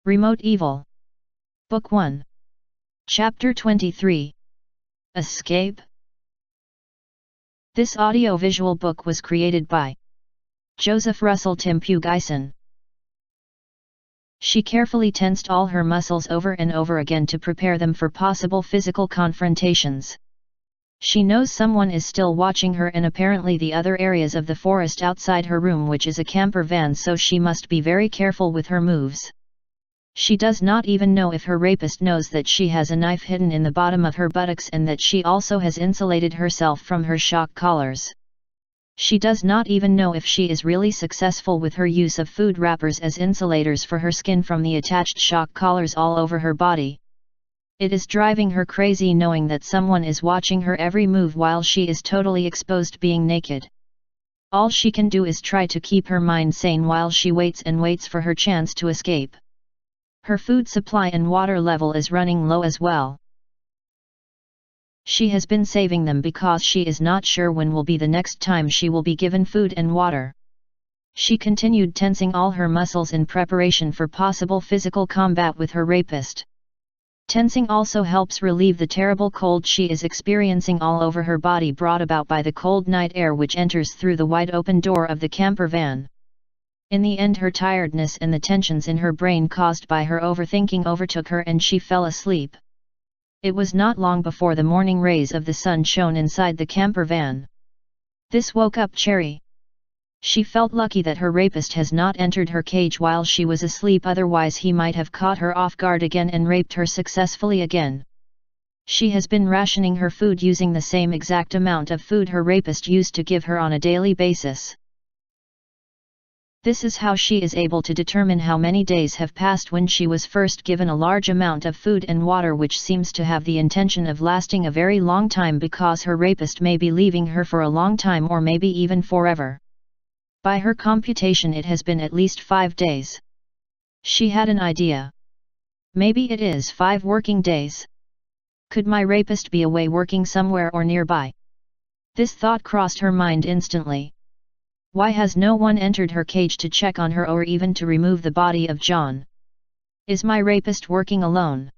Remote Evil. Book 1. Chapter 23. Escape. This audiovisual book was created by Joseph Russell Tim Pugison. She carefully tensed all her muscles over and over again to prepare them for possible physical confrontations. She knows someone is still watching her and apparently the other areas of the forest outside her room, which is a camper van, so she must be very careful with her moves. She does not even know if her rapist knows that she has a knife hidden in the bottom of her buttocks and that she also has insulated herself from her shock collars. She does not even know if she is really successful with her use of food wrappers as insulators for her skin from the attached shock collars all over her body. It is driving her crazy knowing that someone is watching her every move while she is totally exposed, being naked. All she can do is try to keep her mind sane while she waits and waits for her chance to escape. Her food supply and water level is running low as well. She has been saving them because she is not sure when will be the next time she will be given food and water. She continued tensing all her muscles in preparation for possible physical combat with her rapist. Tensing also helps relieve the terrible cold she is experiencing all over her body, brought about by the cold night air which enters through the wide open door of the camper van. In the end, her tiredness and the tensions in her brain caused by her overthinking overtook her and she fell asleep. It was not long before the morning rays of the sun shone inside the camper van. This woke up Cherry. She felt lucky that her rapist has not entered her cage while she was asleep, otherwise he might have caught her off guard again and raped her successfully again. She has been rationing her food using the same exact amount of food her rapist used to give her on a daily basis. This is how she is able to determine how many days have passed when she was first given a large amount of food and water, which seems to have the intention of lasting a very long time because her rapist may be leaving her for a long time or maybe even forever. By her computation it has been at least 5 days. She had an idea. Maybe it is 5 working days. Could my rapist be away working somewhere or nearby? This thought crossed her mind instantly. Why has no one entered her cage to check on her or even to remove the body of John? Is my rapist working alone?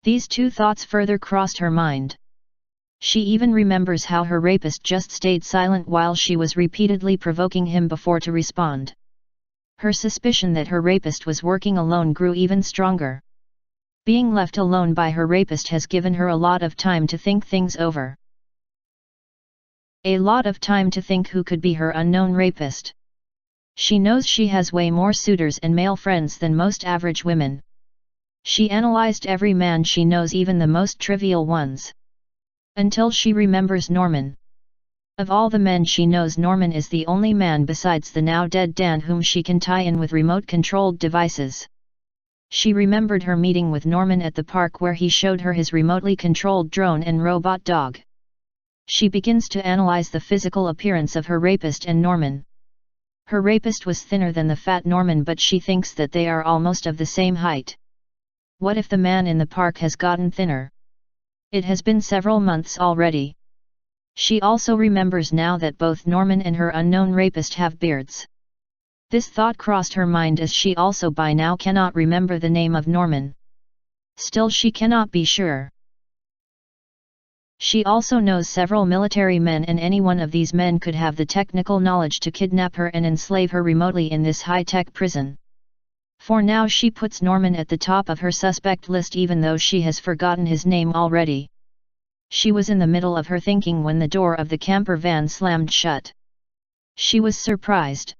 These two thoughts further crossed her mind. She even remembers how her rapist just stayed silent while she was repeatedly provoking him before to respond. Her suspicion that her rapist was working alone grew even stronger. Being left alone by her rapist has given her a lot of time to think things over. A lot of time to think who could be her unknown rapist. She knows she has way more suitors and male friends than most average women. She analyzed every man she knows, even the most trivial ones. Until she remembers Norman. Of all the men she knows, Norman is the only man besides the now dead Dan whom she can tie in with remote-controlled devices. She remembered her meeting with Norman at the park where he showed her his remotely controlled drone and robot dog. She begins to analyze the physical appearance of her rapist and Norman. Her rapist was thinner than the fat Norman, but she thinks that they are almost of the same height. What if the man in the park has gotten thinner? It has been several months already. She also remembers now that both Norman and her unknown rapist have beards. This thought crossed her mind as she also by now cannot remember the name of Norman. Still, she cannot be sure. She also knows several military men, and any one of these men could have the technical knowledge to kidnap her and enslave her remotely in this high-tech prison. For now she puts Norman at the top of her suspect list, even though she has forgotten his name already. She was in the middle of her thinking when the door of the camper van slammed shut. She was surprised.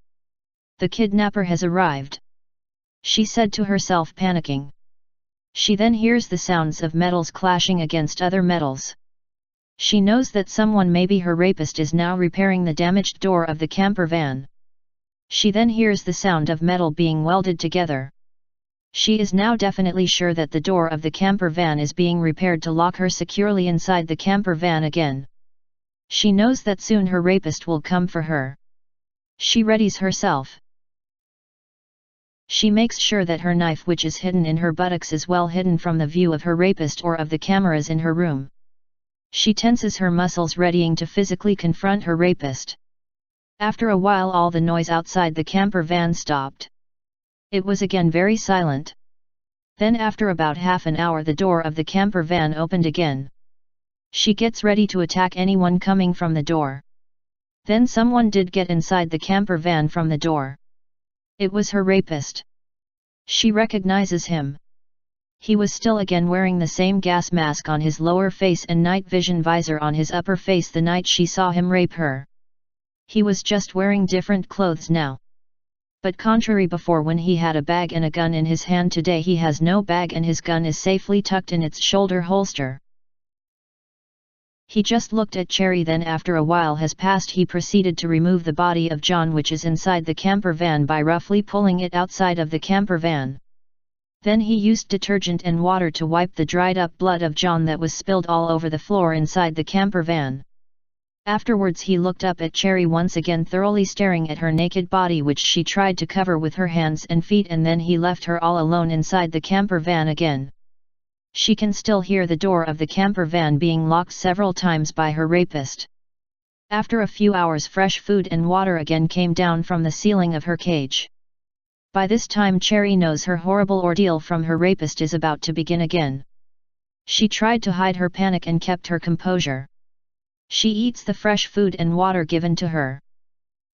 The kidnapper has arrived, she said to herself, panicking. She then hears the sounds of metals clashing against other metals. She knows that someone, maybe her rapist, is now repairing the damaged door of the camper van. She then hears the sound of metal being welded together. She is now definitely sure that the door of the camper van is being repaired to lock her securely inside the camper van again. She knows that soon her rapist will come for her. She readies herself. She makes sure that her knife, which is hidden in her buttocks, is well hidden from the view of her rapist or of the cameras in her room. She tenses her muscles, readying to physically confront her rapist. After a while all the noise outside the camper van stopped. It was again very silent. Then after about half an hour the door of the camper van opened again. She gets ready to attack anyone coming from the door. Then someone did get inside the camper van from the door. It was her rapist. She recognizes him. He was still again wearing the same gas mask on his lower face and night vision visor on his upper face the night she saw him rape her. He was just wearing different clothes now. But contrary before when he had a bag and a gun in his hand, today he has no bag and his gun is safely tucked in its shoulder holster. He just looked at Cherry, then after a while has passed he proceeded to remove the body of John which is inside the camper van by roughly pulling it outside of the camper van. Then he used detergent and water to wipe the dried up blood of John that was spilled all over the floor inside the camper van. Afterwards he looked up at Cherry once again, thoroughly staring at her naked body which she tried to cover with her hands and feet, and then he left her all alone inside the camper van again. She can still hear the door of the camper van being locked several times by her rapist. After a few hours fresh food and water again came down from the ceiling of her cage. By this time Cherry knows her horrible ordeal from her rapist is about to begin again. She tried to hide her panic and kept her composure. She eats the fresh food and water given to her.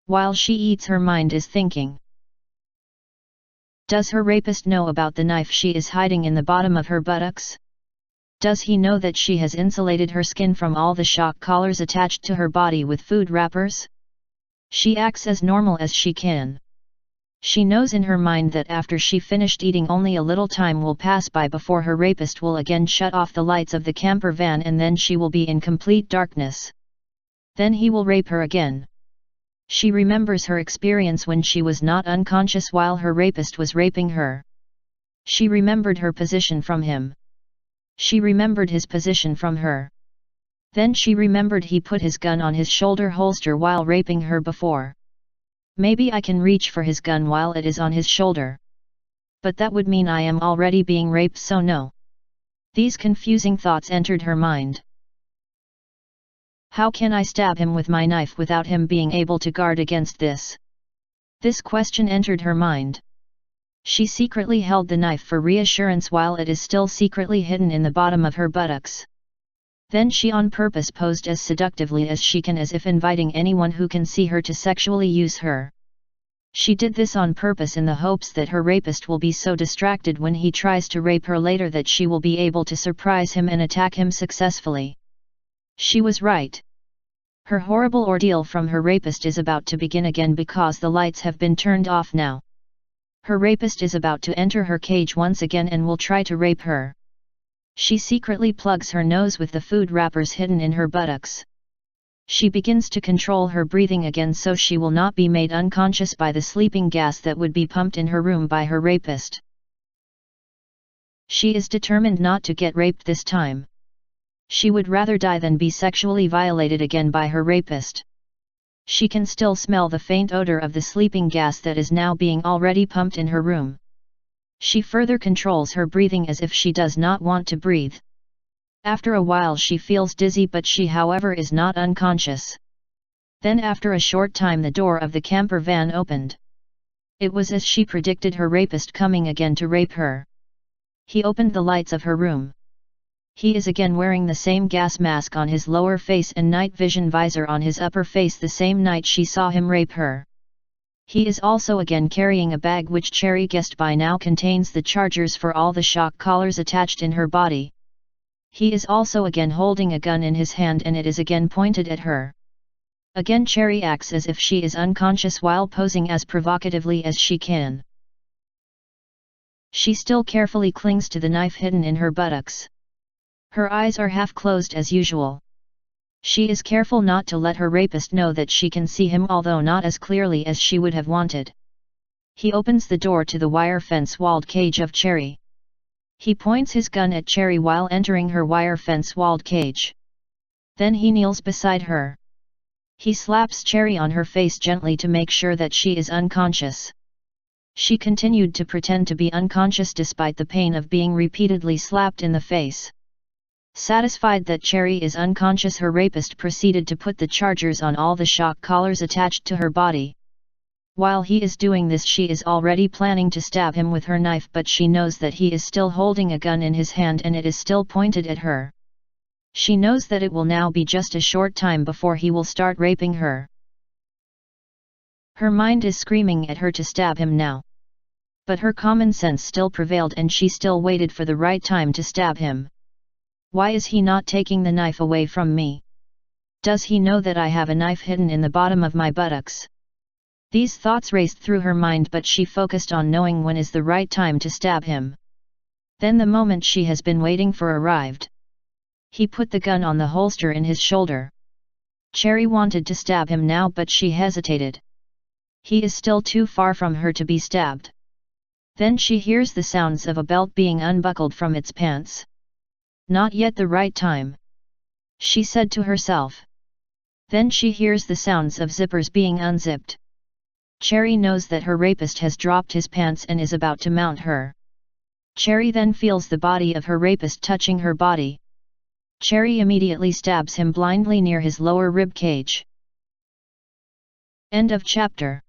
While she eats, her mind is thinking. Does her rapist know about the knife she is hiding in the bottom of her buttocks? Does he know that she has insulated her skin from all the shock collars attached to her body with food wrappers? She acts as normal as she can. She knows in her mind that after she finished eating only a little time will pass by before her rapist will again shut off the lights of the camper van, and then she will be in complete darkness. Then he will rape her again. She remembers her experience when she was not unconscious while her rapist was raping her. She remembered her position from him. She remembered his position from her. Then she remembered he put his gun on his shoulder holster while raping her before. Maybe I can reach for his gun while it is on his shoulder. But that would mean I am already being raped, so no. These confusing thoughts entered her mind. How can I stab him with my knife without him being able to guard against this? This question entered her mind. She secretly held the knife for reassurance while it is still secretly hidden in the bottom of her buttocks. Then she on purpose posed as seductively as she can, as if inviting anyone who can see her to sexually use her. She did this on purpose in the hopes that her rapist will be so distracted when he tries to rape her later that she will be able to surprise him and attack him successfully. She was right. Her horrible ordeal from her rapist is about to begin again because the lights have been turned off now. Her rapist is about to enter her cage once again and will try to rape her. She secretly plugs her nose with the food wrappers hidden in her buttocks. She begins to control her breathing again so she will not be made unconscious by the sleeping gas that would be pumped in her room by her rapist. She is determined not to get raped this time. She would rather die than be sexually violated again by her rapist. She can still smell the faint odor of the sleeping gas that is now being already pumped in her room. She further controls her breathing as if she does not want to breathe. After a while she feels dizzy, but she however is not unconscious. Then after a short time the door of the camper van opened. It was as she predicted, her rapist coming again to rape her. He opened the lights of her room. He is again wearing the same gas mask on his lower face and night vision visor on his upper face the same night she saw him rape her. He is also again carrying a bag which Cherry guessed by now contains the chargers for all the shock collars attached in her body. He is also again holding a gun in his hand and it is again pointed at her. Again Cherry acts as if she is unconscious while posing as provocatively as she can. She still carefully clings to the knife hidden in her buttocks. Her eyes are half closed as usual. She is careful not to let her rapist know that she can see him, although not as clearly as she would have wanted. He opens the door to the wire fence-walled cage of Cherry. He points his gun at Cherry while entering her wire fence-walled cage. Then he kneels beside her. He slaps Cherry on her face gently to make sure that she is unconscious. She continued to pretend to be unconscious despite the pain of being repeatedly slapped in the face. Satisfied that Cherry is unconscious, her rapist proceeded to put the chargers on all the shock collars attached to her body. While he is doing this, she is already planning to stab him with her knife, but she knows that he is still holding a gun in his hand and it is still pointed at her. She knows that it will now be just a short time before he will start raping her. Her mind is screaming at her to stab him now. But her common sense still prevailed and she still waited for the right time to stab him. Why is he not taking the knife away from me? Does he know that I have a knife hidden in the bottom of my buttocks? These thoughts raced through her mind, but she focused on knowing when is the right time to stab him. Then the moment she has been waiting for arrived. He put the gun on the holster in his shoulder. Cherry wanted to stab him now, but she hesitated. He is still too far from her to be stabbed. Then she hears the sounds of a belt being unbuckled from its pants. Not yet the right time, she said to herself. Then she hears the sounds of zippers being unzipped. Cherry knows that her rapist has dropped his pants and is about to mount her. Cherry then feels the body of her rapist touching her body. Cherry immediately stabs him blindly near his lower rib cage. End of chapter.